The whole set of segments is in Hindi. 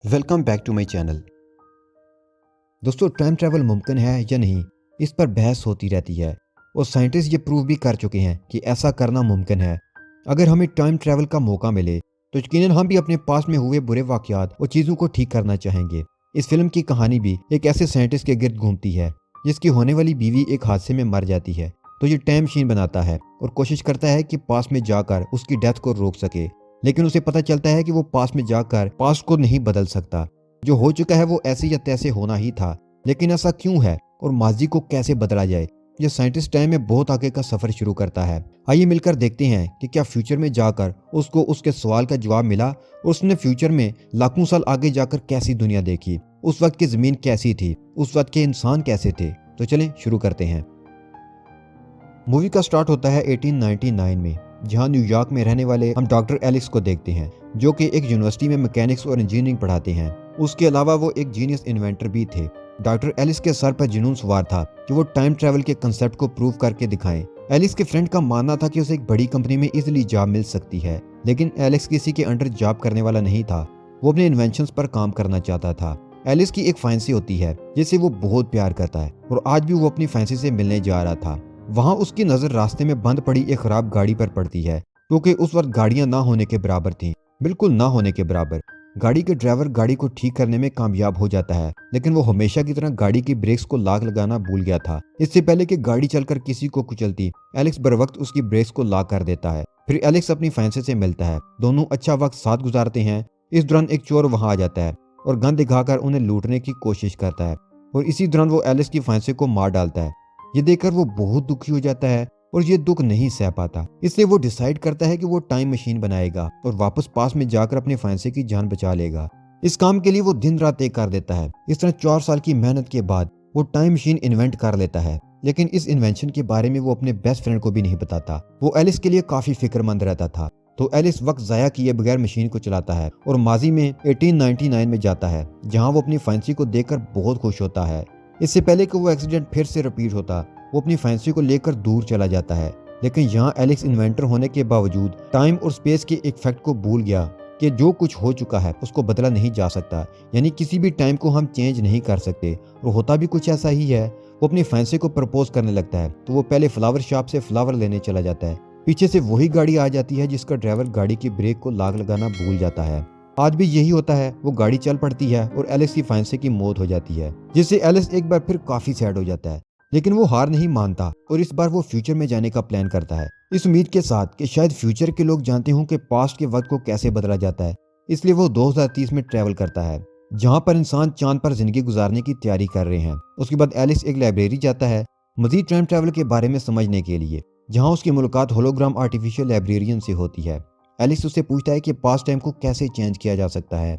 Welcome back to my channel. दोस्तों, टाइम ट्रैवल मुमकिन है या नहीं, इस पर बहस होती रहती है और साइंटिस्ट ये प्रूव भी कर चुके हैं कि ऐसा करना मुमकिन है। अगर हमें टाइम ट्रैवल का मौका मिले तो यकीनन हम भी अपने पास में हुए बुरे वाकयात और चीज़ों को ठीक करना चाहेंगे। इस फिल्म की कहानी भी एक ऐसे साइंटिस्ट के गिर्द घूमती है जिसकी होने वाली बीवी एक हादसे में मर जाती है, तो ये टाइम मशीन बनाता है और कोशिश करता है कि पास में जाकर उसकी डेथ को रोक सके। लेकिन उसे पता चलता है कि वो पास में जाकर पास्ट को नहीं बदल सकता। जो हो चुका है वो ऐसे या तैसे होना ही था, लेकिन ऐसा क्यों है और माजी को कैसे बदला जाए, ये साइंटिस्ट टाइम में बहुत आगे का सफर शुरू करता है। आइए मिलकर देखते हैं कि क्या फ्यूचर में जाकर उसको उसके सवाल का जवाब मिला और उसने फ्यूचर में लाखों साल आगे जाकर कैसी दुनिया देखी, उस वक्त की जमीन कैसी थी, उस वक्त के इंसान कैसे थे। तो चलें शुरू करते हैं। मूवी का स्टार्ट होता है 1899 में, जहां न्यूयॉर्क में रहने वाले हम डॉक्टर एलिस को देखते हैं, जो कि एक यूनिवर्सिटी में मैकेनिक्स और इंजीनियरिंग पढ़ाते हैं। उसके अलावा वो एक जीनियस इन्वेंटर भी थे। डॉक्टर एलिस के सर पर जुनून सवार था कि वो टाइम ट्रैवल के कंसेप्ट को प्रूव करके दिखाएं। एलिस के फ्रेंड का मानना था कि उसे एक बड़ी कंपनी में इजीली जॉब मिल सकती है, लेकिन एलिस किसी के अंडर जॉब करने वाला नहीं था। वो अपने इन्वेंशंस पर काम करना चाहता था। एलिस की एक फैंसी होती है जिसे वो बहुत प्यार करता है और आज भी वो अपनी फैंसी से मिलने जा रहा था। वहां उसकी नजर रास्ते में बंद पड़ी एक खराब गाड़ी पर पड़ती है, क्योंकि उस वक्त गाड़ियां ना होने के बराबर थीं, बिल्कुल ना होने के बराबर। गाड़ी के ड्राइवर गाड़ी को ठीक करने में कामयाब हो जाता है, लेकिन वो हमेशा की तरह गाड़ी की ब्रेक्स को लाग लगाना भूल गया था। इससे पहले कि गाड़ी चलकर किसी को कुचलती, एलेक्स बर वक्त उसकी ब्रेक्स को लाग कर देता है। फिर एलेक्स अपनी फैंसी से मिलता है, दोनों अच्छा वक्त साथ गुजारते हैं। इस दौरान एक चोर वहां आ जाता है और गन दिखाकर उन्हें लूटने की कोशिश करता है, और इसी दौरान वो एलेक्स की फैंसी को मार डालता है। ये देखकर वो बहुत दुखी हो जाता है और ये दुख नहीं सह पाता, इसलिए वो डिसाइड करता है कि वो टाइम मशीन बनाएगा और वापस पास में जाकर अपने फैंसी की जान बचा लेगा। इस काम के लिए वो दिन रात एक कर देता है। इस तरह 4 साल की मेहनत के बाद वो टाइम मशीन इन्वेंट कर लेता है, लेकिन इस इन्वेंशन के बारे में वो अपने बेस्ट फ्रेंड को भी नहीं बताता। वो एलिस के लिए काफी फिक्रमंद रहता था, तो एलिस वक्त जाया किए बगैर मशीन को चलाता है और माजी में 1899 में जाता है, जहां वो अपनी फैंसी को देखकर बहुत खुश होता है। इससे पहले कि वो एक्सीडेंट फिर से रिपीट होता, वो अपनी फैंसी को लेकर दूर चला जाता है। लेकिन यहाँ एलेक्स इन्वेंटर होने के बावजूद टाइम और स्पेस के एक फैक्ट को भूल गया कि जो कुछ हो चुका है उसको बदला नहीं जा सकता, यानी किसी भी टाइम को हम चेंज नहीं कर सकते। और होता भी कुछ ऐसा ही है। वो अपनी फैंसी को प्रपोज करने लगता है, तो वो पहले फ्लावर शॉप से फ्लावर लेने चला जाता है। पीछे से वही गाड़ी आ जाती है जिसका ड्राइवर गाड़ी की ब्रेक को लाग लगाना भूल जाता है। आज भी यही होता है। वो गाड़ी चल पड़ती है और एलेक्स की फैंसी की मौत हो जाती है, जिससे एलेक्स एक बार फिर काफी सैड हो जाता है। लेकिन वो हार नहीं मानता और इस बार वो फ्यूचर में जाने का प्लान करता है, इस उम्मीद के साथ कि शायद फ्यूचर के लोग जानते हों कि पास्ट के वक्त को कैसे बदला जाता है। इसलिए वो 2030 में ट्रैवल करता है, जहां पर इंसान चांद पर जिंदगी गुजारने की तैयारी कर रहे हैं। उसके बाद एलिस एक लाइब्रेरी जाता है मजीद टाइम ट्रैवल के बारे में समझने के लिए, जहां उसकी मुलाकात होलोग्राम आर्टिफिशियल लाइब्रेरियन से होती है। एलिस उससे पूछता है कि पास्ट टाइम को कैसे चेंज किया जा सकता है।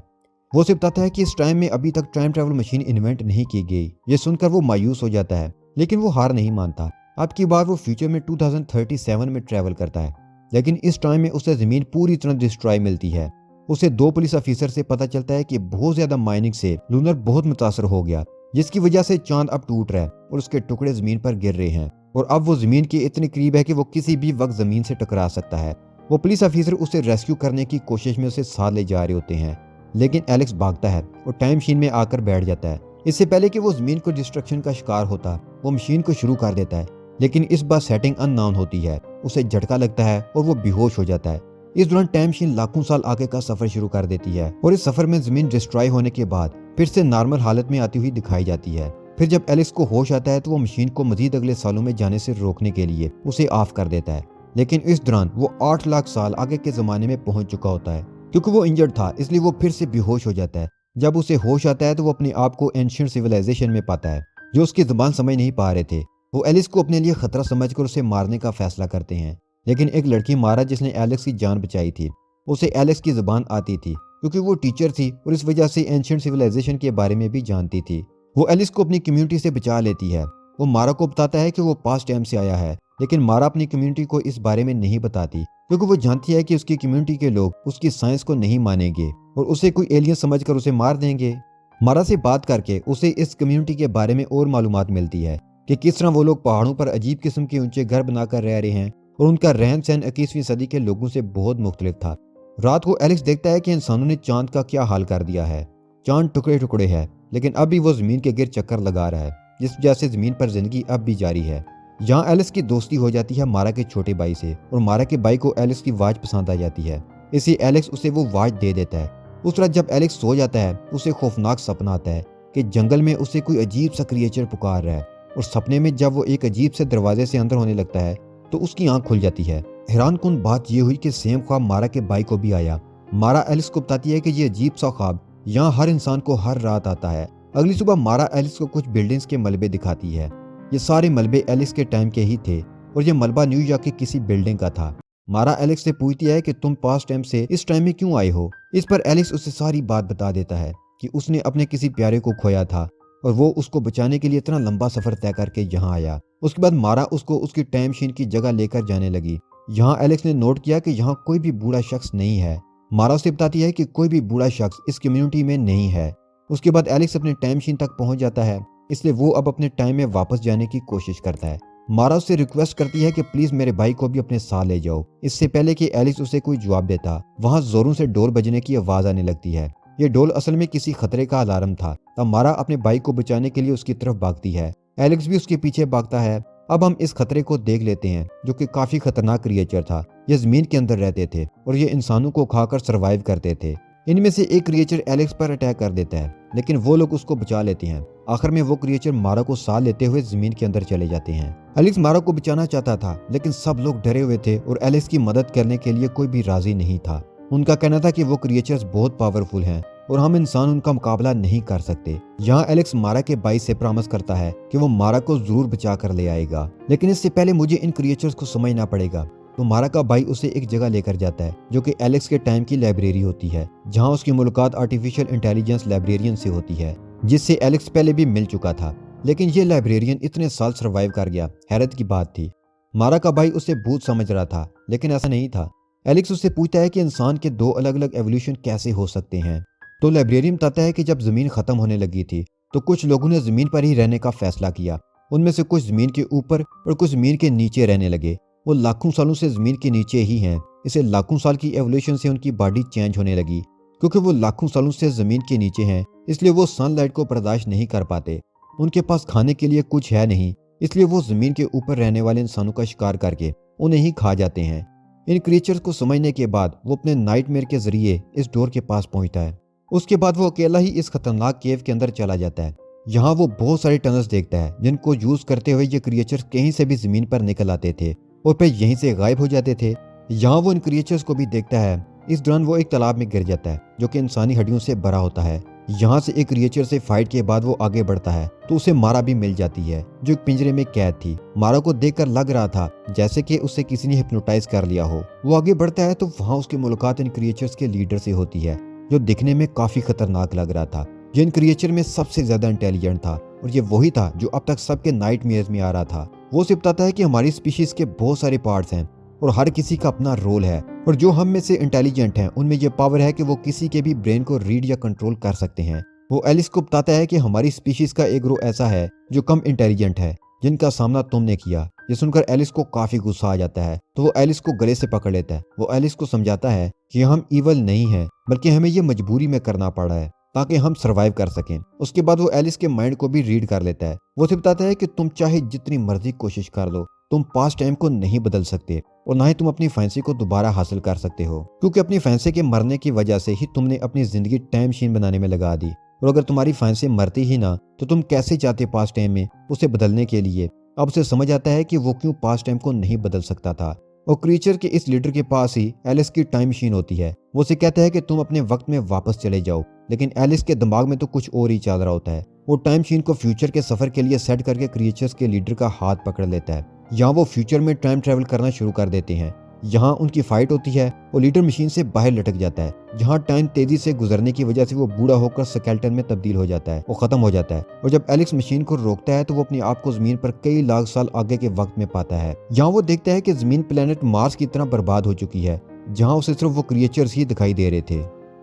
वो उसे बताता है कि इस टाइम में अभी तक टाइम ट्रैवल मशीन इन्वेंट नहीं की गई। ये सुनकर वो मायूस हो जाता है, लेकिन वो हार नहीं मानता। अब की बार वो फ्यूचर में 2037 में ट्रैवल करता है, लेकिन इस टाइम में उसे जमीन पूरी तरह डिस्ट्रॉय मिलती है। उसे 2 पुलिस ऑफिसर से पता चलता है कि बहुत ज्यादा माइनिंग से लूनर बहुत मुतासर हो गया, जिसकी वजह से चांद अब टूट रहा है और उसके टुकड़े जमीन पर गिर रहे हैं, और अब वो जमीन के इतने करीब है कि वो किसी भी वक्त जमीन से टकरा सकता है। वो पुलिस ऑफिसर उसे रेस्क्यू करने की कोशिश में उसे साथ ले जा रहे होते हैं, लेकिन एलेक्स भागता है और टाइम मशीन में आकर बैठ जाता है। इससे पहले कि वो जमीन को डिस्ट्रक्शन का शिकार होता, वो मशीन को शुरू कर देता है, लेकिन इस बार सेटिंग अननोन होती है। उसे झटका लगता है और वो बेहोश हो जाता है। इस दौरान टाइम मशीन लाखों साल आगे का सफर शुरू कर देती है और इस सफर में जमीन डिस्ट्रॉय होने के बाद फिर से नॉर्मल हालत में आती हुई दिखाई जाती है। फिर जब एलेक्स को होश आता है तो वो मशीन को मजीद अगले सालों में जाने से रोकने के लिए उसे ऑफ कर देता है, लेकिन इस दौरान वो 8 लाख साल आगे के जमाने में पहुंच चुका होता है। क्योंकि वो इंजर्ड था, इसलिए वो फिर से बेहोश हो जाता है। जब उसे होश आता है तो वो अपने आप को एंशिएंट सिविलाइजेशन में पाता है, जो उसकी जुबान समझ नहीं पा रहे थे। वो एलिस को अपने लिए खतरा समझकर उसे मारने का फैसला करते हैं, लेकिन एक लड़की मारा जिसने एलेक्स की जान बचाई थी। उसे एलेक्स की जुबान आती थी क्योंकि वो टीचर थी और इस वजह से एंशिएंट सिविलाइजेशन के बारे में भी जानती थी। वो एलिस को अपनी कम्युनिटी से बचा लेती है। वो मारा को बताता है कि वो पास्ट टाइम से आया है, लेकिन मारा अपनी कम्युनिटी को इस बारे में नहीं बताती, क्योंकि वो जानती है कि उसकी कम्युनिटी के लोग उसकी साइंस को नहीं मानेंगे और उसे कोई एलियन समझकर उसे मार देंगे। मारा से बात करके उसे इस कम्युनिटी के बारे में और मालूमात मिलती है कि किस तरह वो लोग पहाड़ों पर अजीब किस्म के ऊंचे घर बनाकर रह रहे हैं और उनका रहन सहन 21वीं सदी के लोगों से बहुत मुख्तलिफ था। रात को एलेक्स देखता है कि इंसानों ने चांद का क्या हाल कर दिया है। चांद टुकड़े टुकड़े है, लेकिन अब भी वो ज़मीन के गिर चक्कर लगा रहा है, जिस वजह से ज़मीन पर ज़िंदगी अब भी जारी है। यहाँ एलिस की दोस्ती हो जाती है मारा के छोटे भाई से, और मारा के भाई को एलिस की आवाज़ पसंद आ जाती है, इसलिए एलेक्स उसे वो आवाज़ दे देता है। उस रात जब एलेक्स सो जाता है, उसे खौफनाक सपना आता है कि जंगल में उसे कोई अजीब सा क्रिएचर पुकार रहा है, और सपने में जब वो एक अजीब से दरवाजे से अंदर होने लगता है तो उसकी आंख खुल जाती है। हैरानकुन बात यह हुई कि सेम ख्वाब मारा के भाई को भी आया। मारा एलिस को बताती है कि ये अजीब सा ख्वाब यहाँ हर इंसान को हर रात आता है। अगली सुबह मारा एलिस को कुछ बिल्डिंग्स के मलबे दिखाती है। ये सारे मलबे एलिस के टाइम के ही थे, और ये मलबा न्यूयॉर्क की किसी बिल्डिंग का था। मारा एलिस से पूछती है कि तुम पास्ट टाइम से इस टाइम में क्यों आए हो। इस पर एलिस उसे सारी बात बता देता है कि उसने अपने किसी प्यारे को खोया था, और वो उसको बचाने के लिए इतना लंबा सफर तय करके यहाँ आया। उसके बाद मारा उसको उसकी टाइम मशीन की जगह लेकर जाने लगी। यहाँ एलेक्स ने नोट किया कि यहाँ कोई भी बूढ़ा शख्स नहीं है। मारा उसे बताती है कि कोई भी बूढ़ा शख्स इस कम्युनिटी में नहीं है। उसके बाद एलेक्स अपने टाइम मशीन तक पहुंच जाता है, इसलिए वो अब अपने टाइम में वापस जाने की कोशिश करता है। मारा उससे रिक्वेस्ट करती है कि प्लीज मेरे भाई को भी अपने साथ ले जाओ। इससे पहले कि एलेक्स उसे कोई जवाब देता, वहां जोरों से डोर बजने की आवाज आने लगती है। ये डोल असल में किसी खतरे का अलार्म था। तब मारा अपने भाई को बचाने के लिए उसकी तरफ भागती है। एलेक्स भी उसके पीछे भागता है। अब हम इस खतरे को देख लेते हैं, जो कि काफी खतरनाक क्रिएचर था। ये जमीन के अंदर रहते थे और ये इंसानों को खाकर सरवाइव करते थे। इनमें से एक क्रिएचर एलेक्स पर अटैक कर देता है, लेकिन वो लोग उसको बचा लेते हैं। आखिर में वो क्रिएचर मारा को साथ लेते हुए जमीन के अंदर चले जाते हैं। एलेक्स मारा को बचाना चाहता था, लेकिन सब लोग डरे हुए थे और एलेक्स की मदद करने के लिए कोई भी राजी नहीं था। उनका कहना था कि वो क्रिएचर्स बहुत पावरफुल हैं और हम इंसान उनका मुकाबला नहीं कर सकते। यहाँ एलेक्स मारा के भाई से प्रॉमिस करता है कि वो मारा को जरूर बचा कर ले आएगा, लेकिन इससे पहले मुझे इन क्रिएचर्स को समझना पड़ेगा। तो मारा का भाई उसे एक जगह लेकर जाता है, जो कि एलेक्स के टाइम की लाइब्रेरी होती है, जहाँ उसकी मुलाकात आर्टिफिशियल इंटेलिजेंस लाइब्रेरियन से होती है, जिससे एलेक्स पहले भी मिल चुका था। लेकिन ये लाइब्रेरियन इतने साल सर्वाइव कर गया, हैरत की बात थी। मारा का भाई उसे भूत समझ रहा था, लेकिन ऐसा नहीं था। एलेक्स उससे पूछता है कि इंसान के दो अलग अलग एवोल्यूशन कैसे हो सकते हैं। तो लाइब्रेरियन बताता है कि जब जमीन खत्म होने लगी थी तो कुछ लोगों ने जमीन पर ही रहने का फैसला किया। उनमें से कुछ जमीन के ऊपर और कुछ जमीन के नीचे रहने लगे। वो लाखों सालों से जमीन के नीचे ही हैं। इसे लाखों साल की एवोल्यूशन से उनकी बॉडी चेंज होने लगी। क्योंकि वो लाखों सालों से जमीन के नीचे हैं, इसलिए वो सनलाइट को बर्दाश्त नहीं कर पाते। उनके पास खाने के लिए कुछ है नहीं, इसलिए वो जमीन के ऊपर रहने वाले इंसानों का शिकार करके उन्हें ही खा जाते हैं। इन क्रिएचर्स को समझने के बाद वो अपने नाइटमेयर के जरिए इस डोर के पास पहुंचता है। उसके बाद वो अकेला ही इस खतरनाक केव के अंदर चला जाता है। यहाँ वो बहुत सारे टनल्स देखता है, जिनको यूज करते हुए ये क्रिएचर्स कहीं से भी जमीन पर निकल आते थे और फिर यहीं से गायब हो जाते थे। यहाँ वो इन क्रिएचर्स को भी देखता है। इस दौरान वो एक तालाब में गिर जाता है, जो कि इंसानी हड्डियों से भरा होता है। यहाँ से एक क्रिएचर से फाइट के बाद वो आगे बढ़ता है तो उसे मारा भी मिल जाती है, जो एक पिंजरे में कैद थी। मारा को देखकर लग रहा था जैसे कि उसे किसी ने हिप्नोटाइज कर लिया हो। वो आगे बढ़ता है तो वहाँ उसकी मुलाकात इन क्रिएचर्स के लीडर से होती है, जो दिखने में काफी खतरनाक लग रहा था। ये इन क्रिएचर में सबसे ज्यादा इंटेलिजेंट था और ये वही था जो अब तक सबके नाइटमेयर्स में आ रहा था। वो उसे बताता है कि हमारी स्पीशीज के बहुत सारे पार्ट्स हैं और हर किसी का अपना रोल है, और जो हम में से इंटेलिजेंट हैं उनमें यह पावर है कि वो किसी के भी ब्रेन को रीड या कंट्रोल कर सकते हैं। वो एलिस को बताता है कि हमारी स्पीशीज का एक ग्रोह ऐसा है जो कम इंटेलिजेंट है, जिनका सामना तुमने किया। ये सुनकर एलिस को काफी गुस्सा आ जाता है, तो वो एलिस को गले से पकड़ लेता है। वो एलिस को समझाता है कि हम इवल नहीं हैं, बल्कि हमें ये मजबूरी में करना पड़ा है ताकि हम सरवाइव कर सकें। उसके बाद वो एलिस के माइंड को भी रीड कर लेता है। वो उसे बताता है कि तुम चाहे जितनी मर्जी कोशिश कर लो, तुम पास्ट टाइम को नहीं बदल सकते और ना ही तुम अपनी फैंसी को दोबारा हासिल कर सकते हो, क्योंकि अपनी फैंसी के मरने की वजह से ही तुमने अपनी जिंदगी टाइम मशीन बनाने में लगा दी। और अगर तुम्हारी फैंसी मरती ही ना तो तुम कैसे चाहते पास्ट टाइम में उसे बदलने के लिए। अब उसे समझ आता है कि वो क्यों पास्ट टाइम को नहीं बदल सकता था। और क्रीचर के इस लीडर के पास ही एलिस की टाइम मशीन होती है। वो उसे कहता है कि तुम अपने वक्त में वापस चले जाओ, लेकिन एलिस के दिमाग में तो कुछ और ही चल रहा होता है। वो टाइम मशीन को फ्यूचर के सफर के लिए सेट करके क्रिएचर्स के लीडर का हाथ पकड़ लेता है। यहाँ वो फ्यूचर में टाइम ट्रेवल करना शुरू कर देते हैं। यहाँ उनकी फाइट होती है और लीडर मशीन से बाहर लटक जाता है, जहाँ टाइम तेजी से गुजरने की वजह से वो बूढ़ा होकर स्केलेटन में तब्दील हो जाता है, वो खत्म हो जाता है। और जब एलेक्स मशीन को रोकता है तो वो अपने आप को जमीन पर कई लाख साल आगे के वक्त में पाता है। यहाँ वो देखता है कि जमीन प्लेनेट मार्स की तरह बर्बाद हो चुकी है, जहाँ उसे सिर्फ वो क्रिएचर्स ही दिखाई दे रहे थे।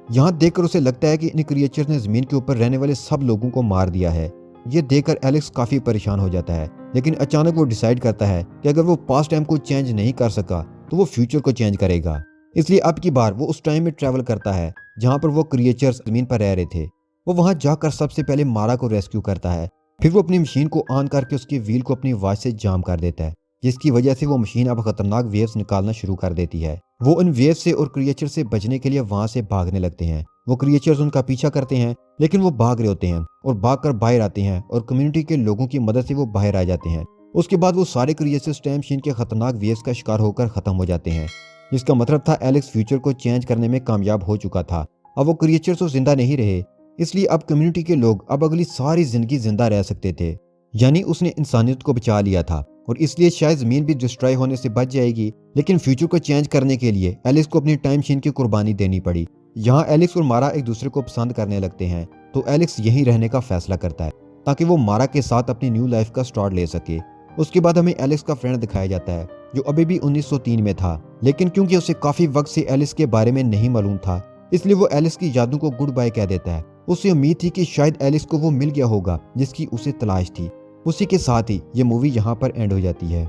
यहाँ देखकर उसे लगता है कि इन क्रिएचर्स ने जमीन के ऊपर रहने वाले सब लोगों को मार दिया है। ये देखकर एलेक्स काफी परेशान हो जाता है, लेकिन अचानक वो डिसाइड करता है कि अगर वो पास्ट टाइम को चेंज नहीं कर सका तो वो फ्यूचर को चेंज करेगा। इसलिए अब की बार वो उस टाइम में ट्रैवल करता है जहां पर वो क्रिएचर्स जमीन पर रह रहे थे। वो वहां जाकर सबसे पहले मारा को रेस्क्यू करता है। फिर वो अपनी मशीन को ऑन करके उसके व्हील को अपनी वॉच से जाम कर देता है, जिसकी वजह से वो मशीन अब खतरनाक वेव्स निकालना शुरू कर देती है। वो उन वेव्स से और क्रिएचर से बचने के लिए वहां से भागने लगते हैं। वो क्रिएचर्स उनका पीछा करते हैं, लेकिन वो भाग रहे होते हैं और भागकर बाहर आते हैं और कम्युनिटी के लोगों की मदद से वो बाहर आ जाते हैं। उसके बाद वो सारे क्रिएचर्स टाइम मशीन के खतरनाक वेव्स का शिकार होकर खत्म हो जाते हैं, जिसका मतलब था एलेक्स फ्यूचर को चेंज करने में कामयाब हो चुका था। अब वो क्रिएचर्स तो जिंदा नहीं रहे, इसलिए अब कम्युनिटी के लोग अब अगली सारी जिंदगी जिंदा रह सकते थे। यानी उसने इंसानियत को बचा लिया था और इसलिए शायद ज़मीन भी डिस्ट्रॉय होने से बच जाएगी। लेकिन फ्यूचर को चेंज करने के लिए एलेक्स को अपनी टाइम मशीन की कुर्बानी देनी पड़ी। यहाँ एलेक्स और मारा एक दूसरे को पसंद करने लगते हैं, तो एलेक्स यहीं रहने का फैसला करता है ताकि वो मारा के साथ अपनी न्यू लाइफ का स्टार्ट ले सके। उसके बाद हमें एलेक्स का फ्रेंड दिखाया जाता है जो अभी भी 1903 में था, लेकिन क्योंकि उसे काफी वक्त से एलिस के बारे में नहीं मालूम था, इसलिए वो एलिस की यादों को गुड बाय कह देता है। उसे उम्मीद थी कि शायद एलिस को वो मिल गया होगा जिसकी उसे तलाश थी। उसी के साथ ही ये मूवी यहाँ पर एंड हो जाती है।